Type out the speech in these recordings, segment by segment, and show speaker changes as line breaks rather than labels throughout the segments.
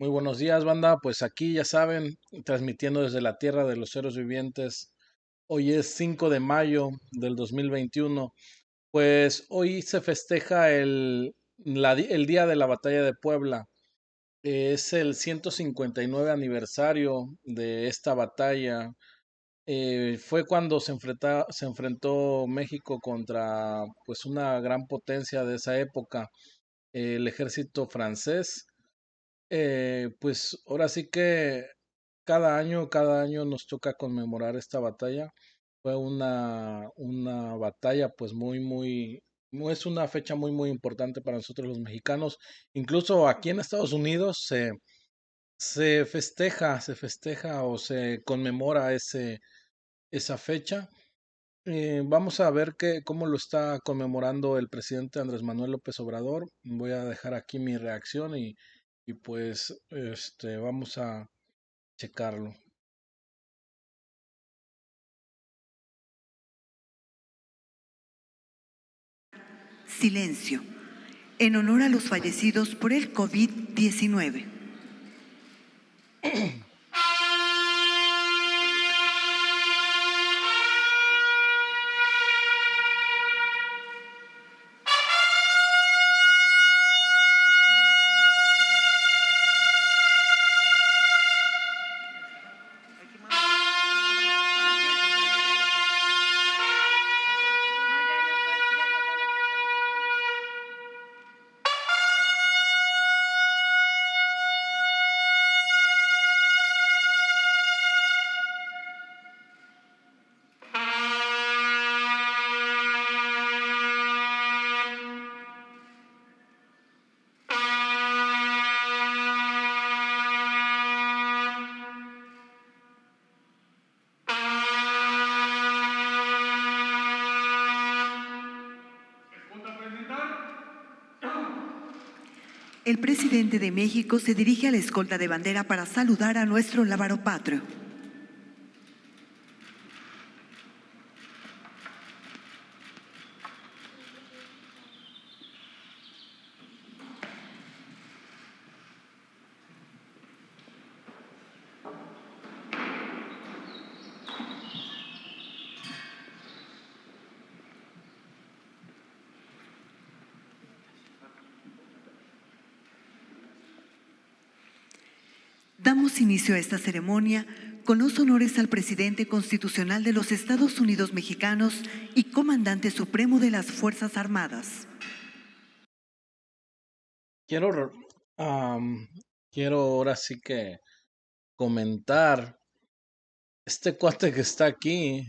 Muy buenos días, banda. Pues aquí ya saben, transmitiendo desde la Tierra de los Ceros Vivientes. Hoy es 5 de mayo del 2021. Pues hoy se festeja el Día de la Batalla de Puebla. Es el 159 aniversario de esta batalla. Fue cuando se enfrentó México contra pues una gran potencia de esa época, el ejército francés. Pues ahora sí que cada año nos toca conmemorar esta batalla. Fue una batalla pues es una fecha muy importante para nosotros los mexicanos. Incluso aquí en Estados Unidos se festeja o se conmemora esa fecha. Vamos a ver cómo lo está conmemorando el presidente Andrés Manuel López Obrador. Voy a dejar aquí mi reacción y pues vamos a checarlo.
Silencio, en honor a los fallecidos por el COVID-19. El presidente de México se dirige a la escolta de bandera para saludar a nuestro lábaro patrio. Damos inicio a esta ceremonia con los honores al presidente constitucional de los Estados Unidos mexicanos y comandante supremo de las Fuerzas Armadas.
Quiero, re- am, quiero ahora sí que comentar, este cuate que está aquí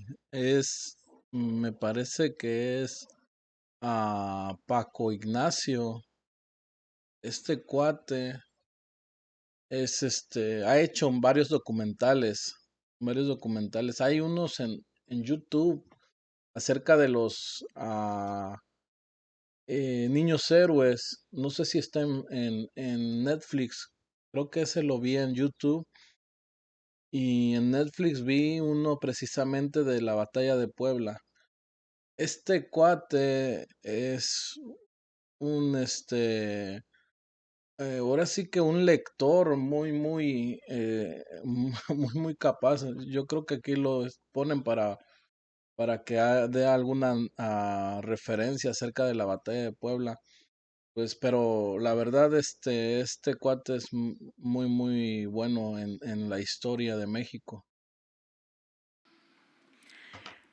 me parece que es Paco Ignacio. Este cuate ha hecho varios documentales. Hay unos en YouTube acerca de los niños héroes. No sé si está en Netflix. Creo que ese lo vi en YouTube. Y en Netflix vi uno precisamente de la batalla de Puebla. Este cuate es un, ahora sí que un lector muy capaz. Yo creo que aquí ponen para que dé alguna referencia acerca de la batalla de Puebla. Pues, pero la verdad, este cuate es muy bueno en la historia de México.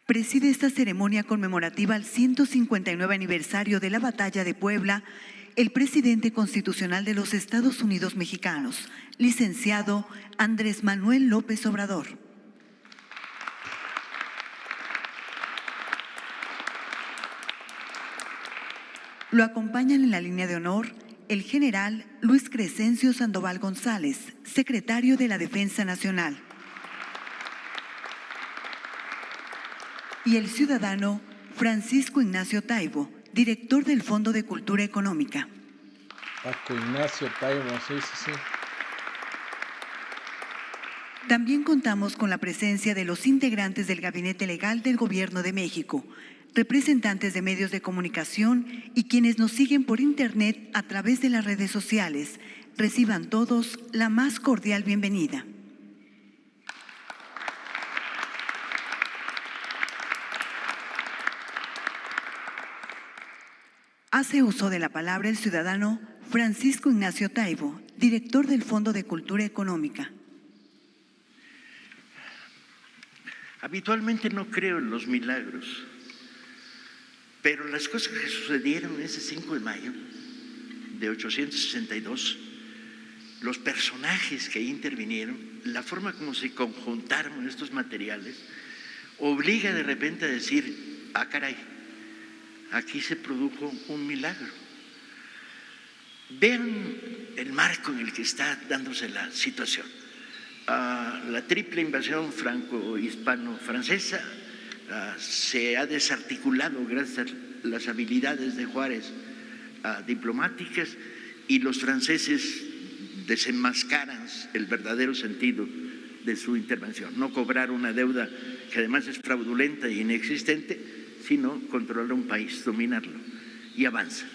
Preside esta ceremonia conmemorativa al 159 aniversario de la Batalla de Puebla el presidente constitucional de los Estados Unidos mexicanos, licenciado Andrés Manuel López Obrador. Lo acompañan en la línea de honor el general Luis Crescencio Sandoval González, secretario de la Defensa Nacional, y el ciudadano Francisco Ignacio Taibo, director del Fondo de Cultura Económica.
Paco Ignacio Taibo, sí, sí, sí.
También contamos con la presencia de los integrantes del Gabinete Legal del Gobierno de México, representantes de medios de comunicación y quienes nos siguen por Internet a través de las redes sociales, Reciban todos la más cordial bienvenida. Hace uso de la palabra el ciudadano Francisco Ignacio Taibo, director del Fondo de Cultura Económica.
Habitualmente no creo en los milagros, pero las cosas que sucedieron ese 5 de mayo de 862, los personajes que ahí intervinieron, la forma como se conjuntaron estos materiales, obliga de repente a decir, ah caray, aquí se produjo un milagro. Vean el marco en el que está dándose la situación. La triple invasión franco-hispano-francesa se ha desarticulado gracias a las habilidades de Juárez diplomáticas, y los franceses desenmascaran el verdadero sentido de su intervención. No cobrar una deuda que además es fraudulenta e inexistente, sino controlar un país, dominarlo, y avanza.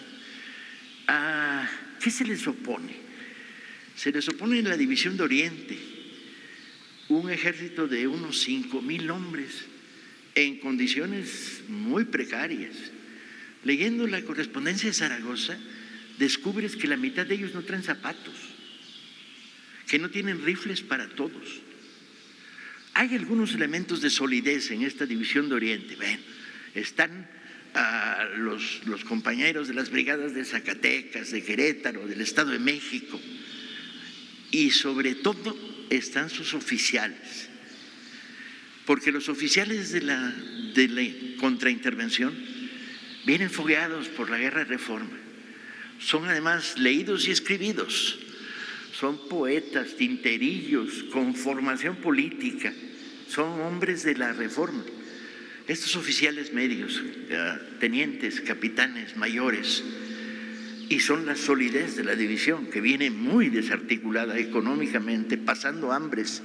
¿Qué se les opone? Se les opone la división de Oriente, un ejército de unos 5,000 hombres en condiciones muy precarias. Leyendo la correspondencia de Zaragoza, descubres que la mitad de ellos no traen zapatos, que no tienen rifles para todos. Hay algunos elementos de solidez en esta división de Oriente. Ven, están los compañeros de las brigadas de Zacatecas, de Querétaro, del Estado de México, y sobre todo están sus oficiales, porque los oficiales de la contraintervención vienen fogueados por la guerra de reforma, son además leídos y escribidos, son poetas, tinterillos, con formación política, son hombres de la reforma. Estos oficiales medios, tenientes, capitanes, mayores, y son la solidez de la división, que viene muy desarticulada económicamente, pasando hambres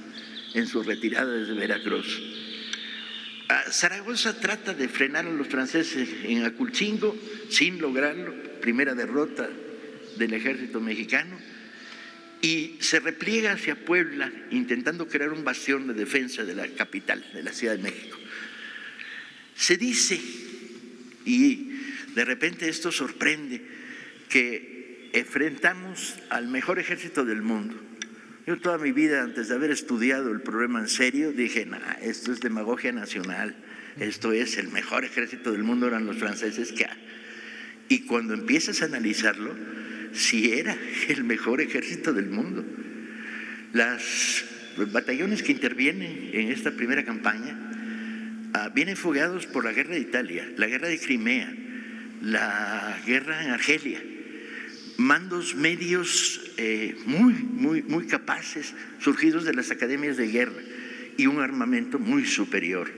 en su retirada desde Veracruz. Zaragoza trata de frenar a los franceses en Aculcingo sin lograrlo, primera derrota del ejército mexicano, y se repliega hacia Puebla intentando crear un bastión de defensa de la capital, de la Ciudad de México. Se dice, y de repente esto sorprende, que enfrentamos al mejor ejército del mundo. Yo toda mi vida, antes de haber estudiado el problema en serio, dije, nah, esto es demagogia nacional, esto es el mejor ejército del mundo, eran los franceses que hay. Y cuando empiezas a analizarlo, sí era el mejor ejército del mundo. Los batallones que intervienen en esta primera campaña vienen fogueados por la guerra de Italia, la guerra de Crimea, la guerra en Argelia, mandos medios muy capaces, surgidos de las academias de guerra, y un armamento muy superior.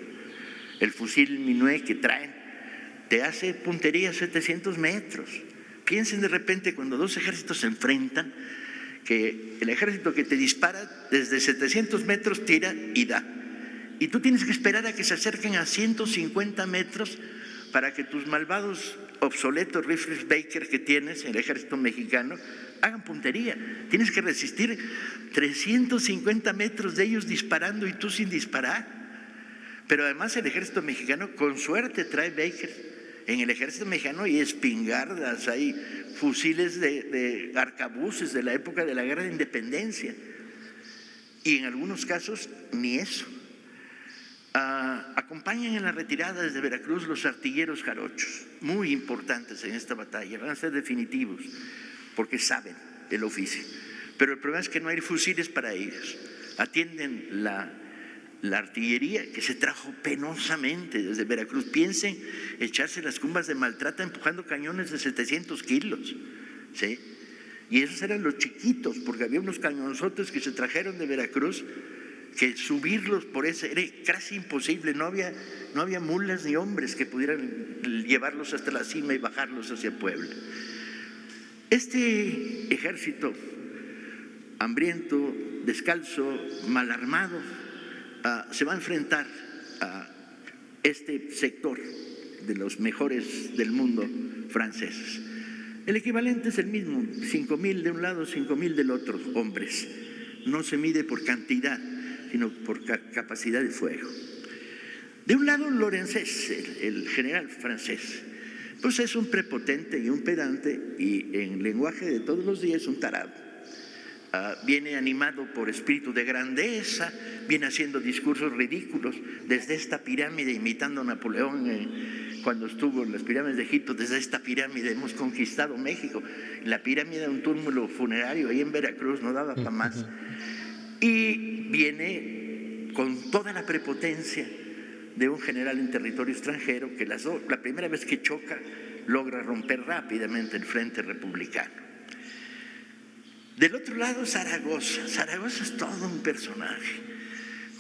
El fusil Minuet que traen te hace puntería a 700 metros. Piensen de repente cuando dos ejércitos se enfrentan, que el ejército que te dispara desde 700 metros tira y da, y tú tienes que esperar a que se acerquen a 150 metros para que tus malvados, obsoletos rifles Baker que tienes en el ejército mexicano hagan puntería. Tienes que resistir 350 metros de ellos disparando y tú sin disparar. Pero además el ejército mexicano con suerte trae Baker. En el ejército mexicano hay espingardas, hay fusiles de arcabuces de la época de la guerra de independencia, y en algunos casos ni eso. Acompañan en la retirada desde Veracruz los artilleros jarochos, muy importantes en esta batalla, van a ser definitivos porque saben el oficio, pero el problema es que no hay fusiles para ellos. Atienden la artillería que se trajo penosamente desde Veracruz. Piensen echarse las cumbas de Maltrata empujando cañones de 700 kilos, ¿sí? Y esos eran los chiquitos, porque había unos cañonzotes que se trajeron de Veracruz que subirlos por ese era casi imposible, no había mulas ni hombres que pudieran llevarlos hasta la cima y bajarlos hacia Puebla. Este ejército hambriento, descalzo, mal armado, se va a enfrentar a este sector de los mejores del mundo franceses. El equivalente es el mismo, 5,000 de un lado, 5,000 del otro, hombres. No se mide por cantidad, sino por capacidad de fuego. De un lado, Lorenzés, el general francés, pues es un prepotente y un pedante y en lenguaje de todos los días un tarado. Viene animado por espíritu de grandeza, viene haciendo discursos ridículos desde esta pirámide, imitando a Napoleón cuando estuvo en las pirámides de Egipto. Desde esta pirámide hemos conquistado México. La pirámide de un túmulo funerario ahí en Veracruz no daba para más. Y viene con toda la prepotencia de un general en territorio extranjero que la primera vez que choca logra romper rápidamente el frente republicano. Del otro lado, Zaragoza. Zaragoza es todo un personaje.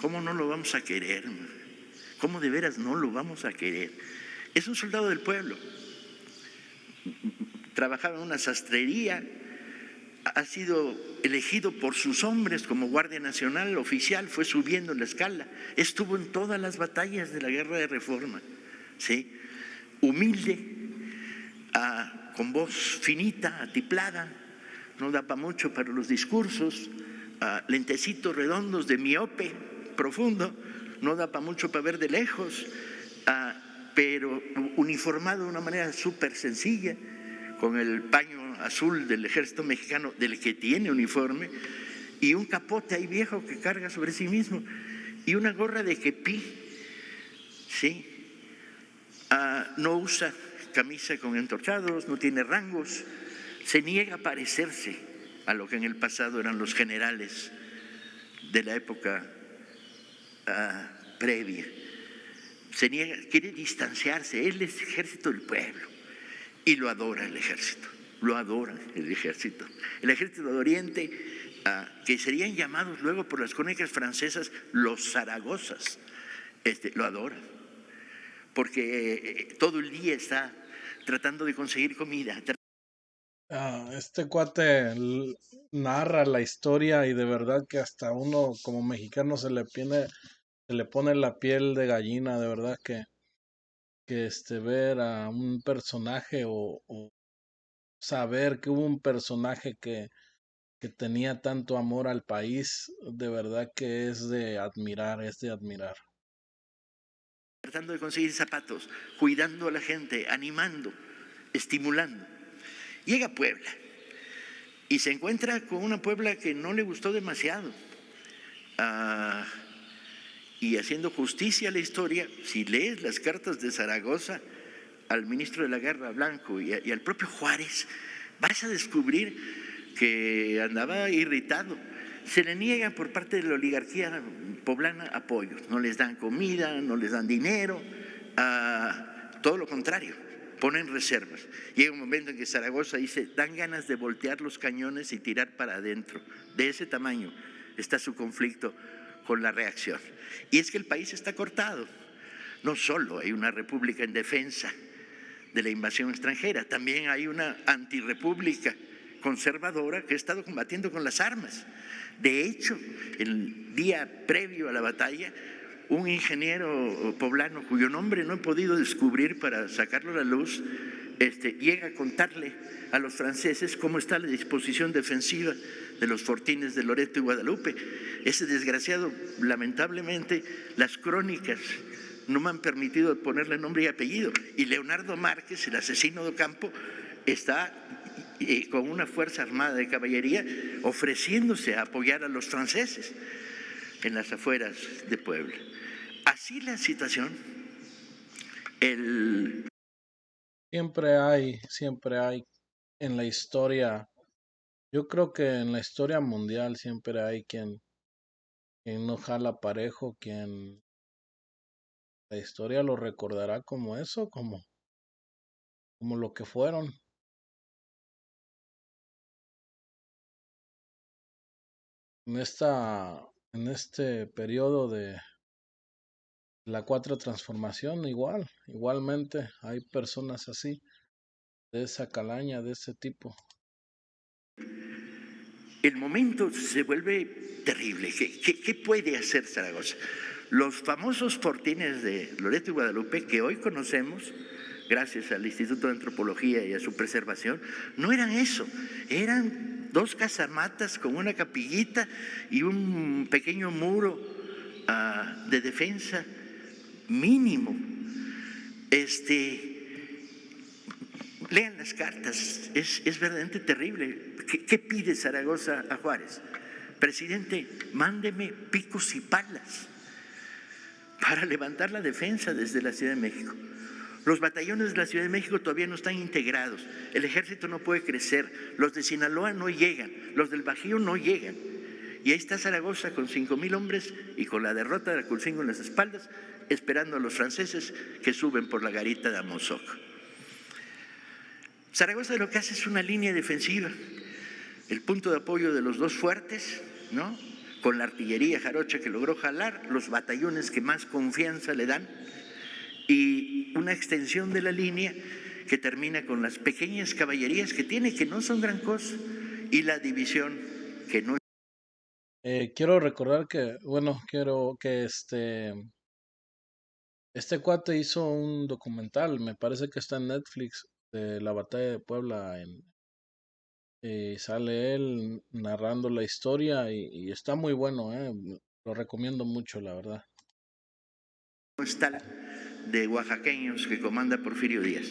¿Cómo no lo vamos a querer? ¿Cómo de veras no lo vamos a querer? Es un soldado del pueblo. Trabajaba en una sastrería. Ha sido elegido por sus hombres como guardia nacional oficial, fue subiendo en la escala. Estuvo en todas las batallas de la Guerra de Reforma. ¿Sí? Humilde, con voz finita, atiplada. No da para mucho para los discursos, lentecitos redondos de miope profundo, no da para mucho para ver de lejos, pero uniformado de una manera súper sencilla, con el paño azul del ejército mexicano, del que tiene uniforme, y un capote ahí viejo que carga sobre sí mismo, y una gorra de kepí, ¿sí? No usa camisa con entorchados, no tiene rangos. Se niega a parecerse a lo que en el pasado eran los generales de la época previa. Se niega, quiere distanciarse. Él es ejército del pueblo y lo adora el ejército. Lo adora el ejército. El ejército de Oriente, que serían llamados luego por las crónicas francesas los Zaragozas, lo adora. Porque todo el día está tratando de conseguir comida.
Este cuate narra la historia y de verdad que hasta uno como mexicano se le pone la piel de gallina, de verdad que ver a un personaje o saber que hubo un personaje que tenía tanto amor al país, de verdad que es de admirar, es de admirar.
Tratando de conseguir zapatos, cuidando a la gente, animando, estimulando. Llega a Puebla y se encuentra con una Puebla que no le gustó demasiado. Y haciendo justicia a la historia, si lees las cartas de Zaragoza al ministro de la Guerra, Blanco, y al propio Juárez, vas a descubrir que andaba irritado. Se le niega por parte de la oligarquía poblana apoyos, no les dan comida, no les dan dinero, todo lo contrario, ponen reservas. Llega un momento en que Zaragoza dice, dan ganas de voltear los cañones y tirar para adentro. De ese tamaño está su conflicto con la reacción. Y es que el país está cortado. No solo hay una república en defensa de la invasión extranjera, también hay una antirrepública conservadora que ha estado combatiendo con las armas. De hecho, el día previo a la batalla, un ingeniero poblano cuyo nombre no he podido descubrir para sacarlo a la luz, llega a contarle a los franceses cómo está la disposición defensiva de los fortines de Loreto y Guadalupe. Ese desgraciado, lamentablemente, las crónicas no me han permitido ponerle nombre y apellido. Y Leonardo Márquez, el asesino de Ocampo, está con una fuerza armada de caballería ofreciéndose a apoyar a los franceses en las afueras de Puebla. Así la situación.
Siempre hay en la historia, yo creo que en la historia mundial siempre hay quien no jala parejo, quien la historia lo recordará como eso, como lo que fueron. En este periodo de la cuarta transformación, igualmente hay personas así, de esa calaña, de ese tipo.
El momento se vuelve terrible. ¿Qué puede hacer Zaragoza? Los famosos fortines de Loreto y Guadalupe que hoy conocemos gracias al Instituto de Antropología y a su preservación, no eran eso, eran 2 casamatas con una capillita y un pequeño muro de defensa mínimo. Lean las cartas, es verdaderamente terrible. ¿Qué pide Zaragoza a Juárez? Presidente, mándeme picos y palas para levantar la defensa desde la Ciudad de México. Los batallones de la Ciudad de México todavía no están integrados, el ejército no puede crecer, los de Sinaloa no llegan, los del Bajío no llegan. Y ahí está Zaragoza con 5,000 hombres y con la derrota de Aculcingo en las espaldas, esperando a los franceses que suben por la garita de Amozoc. Zaragoza lo que hace es una línea defensiva, el punto de apoyo de los 2 fuertes, ¿no?, con la artillería jarocha que logró jalar, los batallones que más confianza le dan y una extensión de la línea que termina con las pequeñas caballerías que tiene, que no son gran cosa, y la división que no.
Quiero recordar que, este cuate hizo un documental, me parece que está en Netflix, de la batalla de Puebla. Sale él narrando la historia y está muy bueno, lo recomiendo mucho, la verdad.
Está de oaxaqueños que comanda Porfirio Díaz.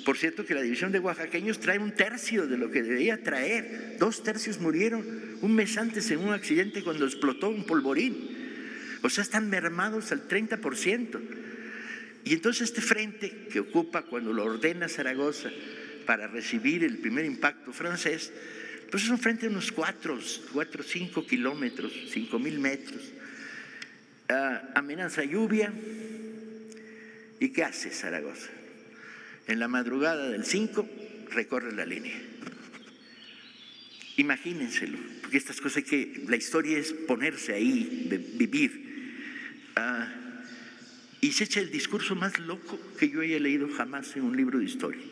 Por cierto que la división de oaxaqueños trae 1/3 de lo que debería traer. 2/3 murieron un mes antes en un accidente cuando explotó un polvorín. O sea, están mermados al 30%. Y entonces este frente que ocupa cuando lo ordena Zaragoza para recibir el primer impacto francés, pues es un frente de unos 4 o 5 kilómetros, 5,000 metros. Amenaza lluvia. ¿Y qué hace Zaragoza? En la madrugada del 5 recorre la línea. Imagínenselo, porque estas cosas la historia es ponerse ahí, vivir. Y se echa el discurso más loco que yo haya leído jamás en un libro de historia.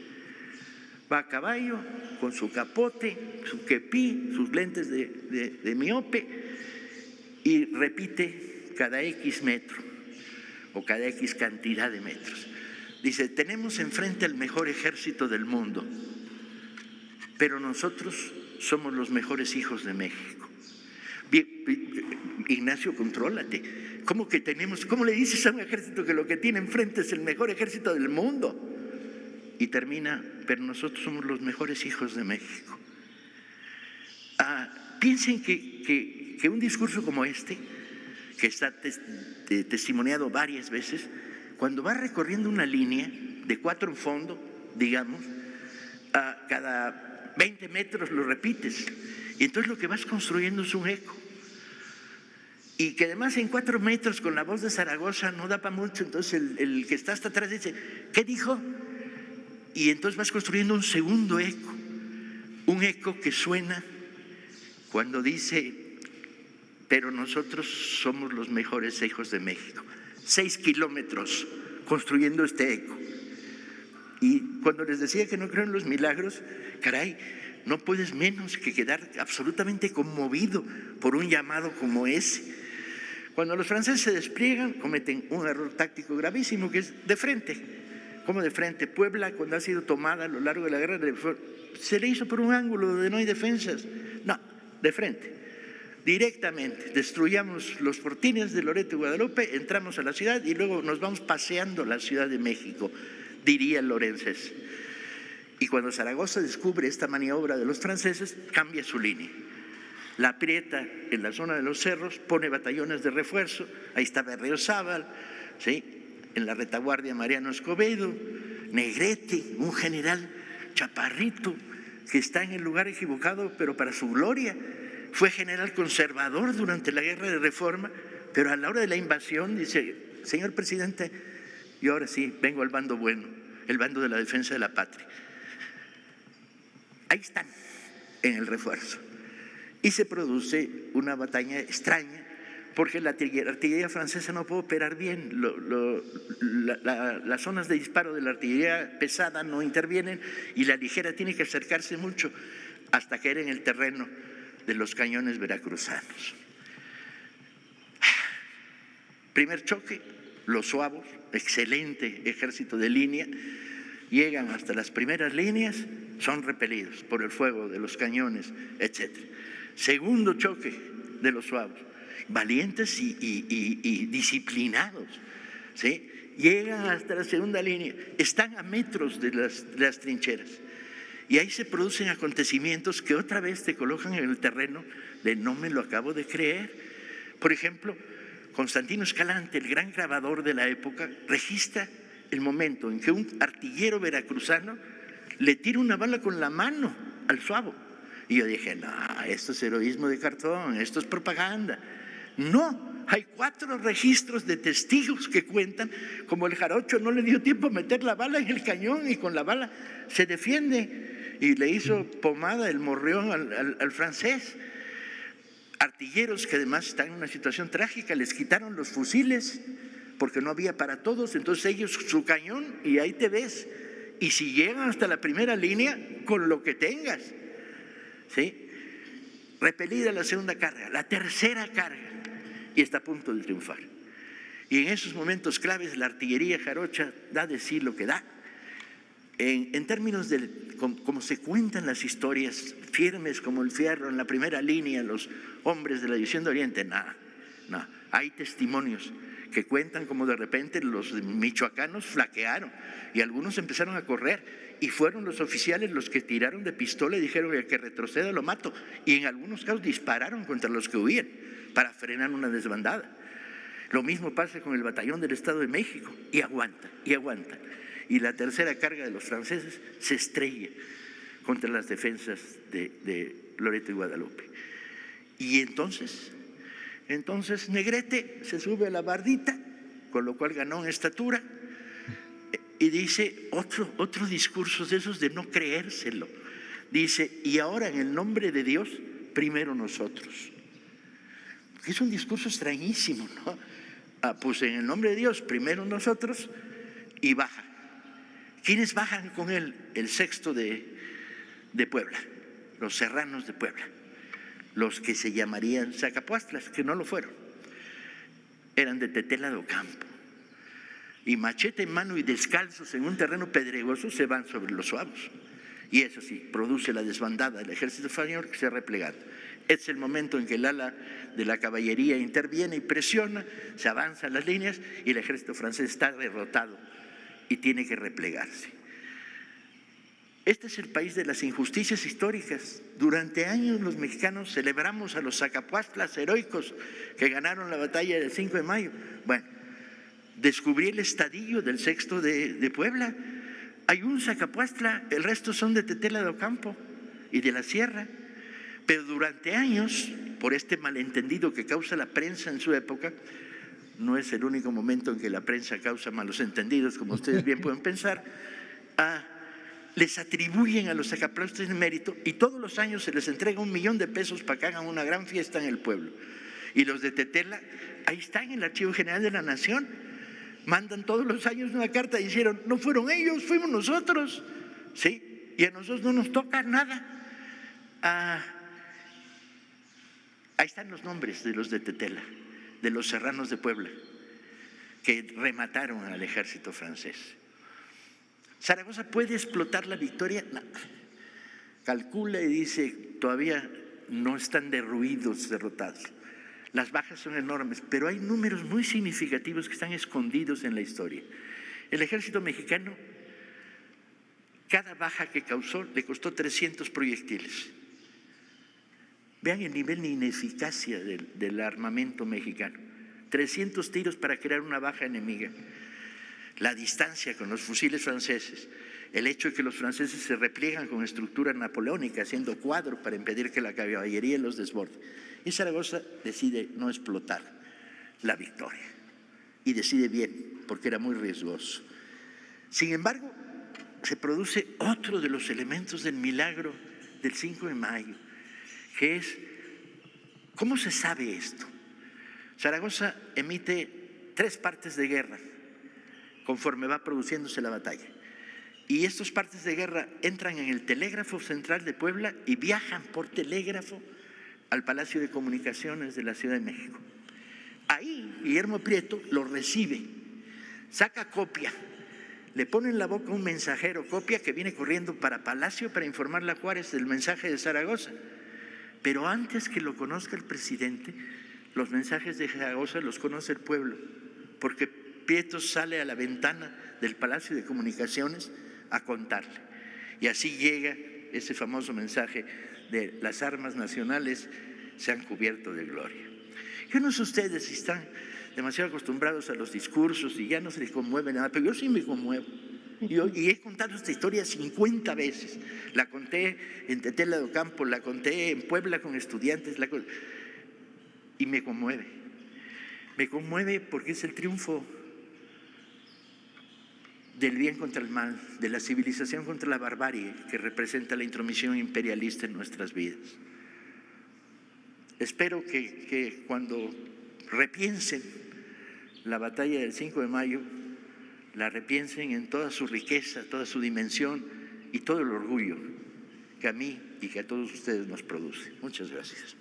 Va a caballo, con su capote, su kepí, sus lentes de miope, y repite cada X metro o cada X cantidad de metros. Dice, tenemos enfrente al mejor ejército del mundo, pero nosotros somos los mejores hijos de México. Bien, Ignacio, contrólate. ¿Cómo que tenemos? ¿Cómo le dices a un ejército que lo que tiene enfrente es el mejor ejército del mundo? Y termina, pero nosotros somos los mejores hijos de México. Piensen que un discurso como este, que está testimoniado varias veces, cuando va recorriendo una línea de 4 en fondo, digamos, cada 20 metros lo repites. Y entonces lo que vas construyendo es un eco. Y que además en 4 metros con la voz de Zaragoza no da para mucho, entonces el que está hasta atrás dice, ¿qué dijo? Y entonces vas construyendo un segundo eco, un eco que suena cuando dice, pero nosotros somos los mejores hijos de México. 6 kilómetros construyendo este eco. Y cuando les decía que no creo en los milagros, caray, no puedes menos que quedar absolutamente conmovido por un llamado como ese. Cuando los franceses se despliegan, cometen un error táctico gravísimo, que es de frente. ¿Cómo de frente? Puebla, cuando ha sido tomada a lo largo de la guerra, se le hizo por un ángulo donde no hay defensas. No, de frente, directamente. Destruyamos los fortines de Loreto y Guadalupe, entramos a la ciudad y luego nos vamos paseando la Ciudad de México, diría Lorenzés. Y cuando Zaragoza descubre esta maniobra de los franceses, cambia su línea. La aprieta en la zona de los cerros, pone batallones de refuerzo, ahí está Berriozábal, ¿sí?, en la retaguardia Mariano Escobedo, Negrete, un general chaparrito que está en el lugar equivocado, pero para su gloria. Fue general conservador durante la guerra de Reforma, pero a la hora de la invasión dice, señor presidente, yo ahora sí vengo al bando bueno, el bando de la defensa de la patria. Ahí están, en el refuerzo. Y se produce una batalla extraña, porque la artillería francesa no puede operar bien, las zonas de disparo de la artillería pesada no intervienen y la ligera tiene que acercarse mucho hasta caer en el terreno de los cañones veracruzanos. Primer choque, los suavos, excelente ejército de línea, llegan hasta las primeras líneas, son repelidos por el fuego de los cañones, etc. Segundo choque de los suavos, valientes y disciplinados, ¿sí? Llegan hasta la segunda línea, están a metros de las trincheras. Y ahí se producen acontecimientos que otra vez te colocan en el terreno de no me lo acabo de creer. Por ejemplo, Constantino Escalante, el gran grabador de la época, registra el momento en que un artillero veracruzano le tira una bala con la mano al suavo. Y yo dije, no, esto es heroísmo de cartón, esto es propaganda. No, hay 4 registros de testigos que cuentan como el jarocho no le dio tiempo a meter la bala en el cañón y con la bala se defiende y le hizo pomada el morrión al francés. Artilleros que además están en una situación trágica, les quitaron los fusiles porque no había para todos, entonces ellos su cañón y ahí te ves. Y si llegan hasta la primera línea, con lo que tengas, ¿sí? Repelida la segunda carga, la tercera carga, y está a punto de triunfar. Y en esos momentos claves la artillería jarocha da de sí lo que da. En términos de como se cuentan las historias, firmes como el fierro en la primera línea, los hombres de la División de Oriente, nada. Hay testimonios que cuentan como de repente los michoacanos flaquearon y algunos empezaron a correr y fueron los oficiales los que tiraron de pistola y dijeron el que retroceda lo mato, y en algunos casos dispararon contra los que huían para frenar una desbandada. Lo mismo pasa con el batallón del Estado de México, y aguanta, y aguanta. Y la tercera carga de los franceses se estrella contra las defensas de Loreto y Guadalupe. Y entonces Negrete se sube a la bardita, con lo cual ganó en estatura, y dice otro discurso de esos de no creérselo. Dice, y ahora en el nombre de Dios, primero nosotros. Es un discurso extrañísimo, ¿no? Pues en el nombre de Dios, primero nosotros, y baja. ¿Quiénes bajan con él? El sexto de Puebla, los serranos de Puebla, los que se llamarían Zacapuastlas, que no lo fueron, eran de Tetela de Ocampo, y machete en mano y descalzos en un terreno pedregoso se van sobre los suavos, y eso sí, produce la desbandada del ejército español que se ha replegado. Es el momento en que el ala de la caballería interviene y presiona, se avanzan las líneas y el ejército francés está derrotado y tiene que replegarse. Este es el país de las injusticias históricas. Durante años los mexicanos celebramos a los Zacapuastlas heroicos que ganaron la batalla del 5 de mayo. Bueno, descubrí el estadillo del sexto de Puebla. Hay un Zacapuastla, el resto son de Tetela de Ocampo y de la Sierra. Pero durante años, por este malentendido que causa la prensa en su época, no es el único momento en que la prensa causa malos entendidos, como ustedes bien pueden pensar, les atribuyen a los Zacapuastlas mérito y todos los años se les entrega $1 millón de pesos para que hagan una gran fiesta en el pueblo. Y los de Tetela, ahí está en el Archivo General de la Nación, mandan todos los años una carta y dijeron, no fueron ellos, fuimos nosotros, ¿sí? Y a nosotros no nos toca nada. Ahí están los nombres de los de Tetela, de los serranos de Puebla, que remataron al ejército francés. ¿Zaragoza puede explotar la victoria? No. Calcula y dice, todavía no están derruidos, derrotados. Las bajas son enormes, pero hay números muy significativos que están escondidos en la historia. El ejército mexicano, cada baja que causó, le costó 300 proyectiles. Vean el nivel de ineficacia del armamento mexicano. 300 tiros para crear una baja enemiga. La distancia con los fusiles franceses, el hecho de que los franceses se repliegan con estructura napoleónica, haciendo cuadro para impedir que la caballería los desborde. Y Zaragoza decide no explotar la victoria. Y decide bien, porque era muy riesgoso. Sin embargo, se produce otro de los elementos del milagro del 5 de mayo, que es, ¿cómo se sabe esto? Zaragoza emite 3 partes de guerra conforme va produciéndose la batalla. Y estos partes de guerra entran en el telégrafo central de Puebla y viajan por telégrafo al Palacio de Comunicaciones de la Ciudad de México. Ahí Guillermo Prieto lo recibe, saca copia, le pone en la boca un mensajero copia que viene corriendo para Palacio para informarle a Juárez del mensaje de Zaragoza. Pero antes que lo conozca el presidente, los mensajes de Zaragoza los conoce el pueblo, porque Prieto sale a la ventana del Palacio de Comunicaciones a contarle. Y así llega ese famoso mensaje de las armas nacionales se han cubierto de gloria. Yo no sé ustedes si están demasiado acostumbrados a los discursos y ya no se les conmueve nada, pero yo sí me conmuevo. Y he contado esta historia 50 veces. La conté en Tetela de Ocampo, la conté en Puebla con estudiantes, y me conmueve. Me conmueve porque es el triunfo del bien contra el mal, de la civilización contra la barbarie que representa la intromisión imperialista en nuestras vidas. Espero que cuando repiensen la batalla del 5 de mayo, la repiensen en toda su riqueza, toda su dimensión y todo el orgullo que a mí y que a todos ustedes nos produce. Muchas gracias.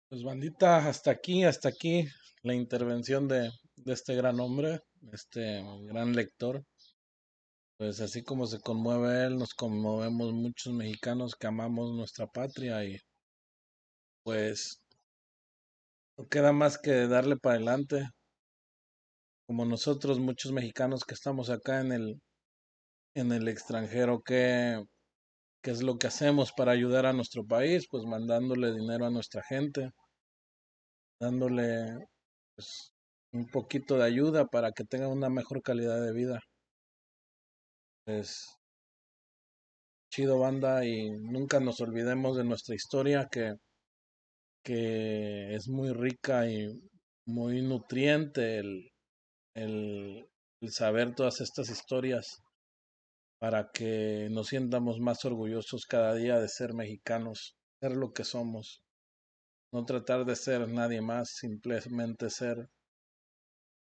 Pues bandita, hasta aquí la intervención de este gran hombre, este gran lector. Pues así como se conmueve él, nos conmovemos muchos mexicanos que amamos nuestra patria y pues no queda más que darle para adelante, como nosotros muchos mexicanos que estamos acá en el extranjero, qué es lo que hacemos para ayudar a nuestro país, pues mandándole dinero a nuestra gente, dándole pues un poquito de ayuda para que tengan una mejor calidad de vida. Pues chido banda y nunca nos olvidemos de nuestra historia que es muy rica y muy nutriente el saber todas estas historias para que nos sientamos más orgullosos cada día de ser mexicanos, ser lo que somos, no tratar de ser nadie más, simplemente ser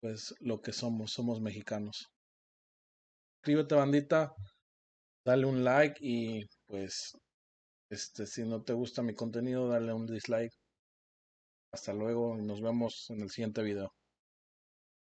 pues lo que somos, somos mexicanos. Suscríbete bandita, dale un like y pues si no te gusta mi contenido, dale un dislike. Hasta luego y nos vemos en el siguiente video.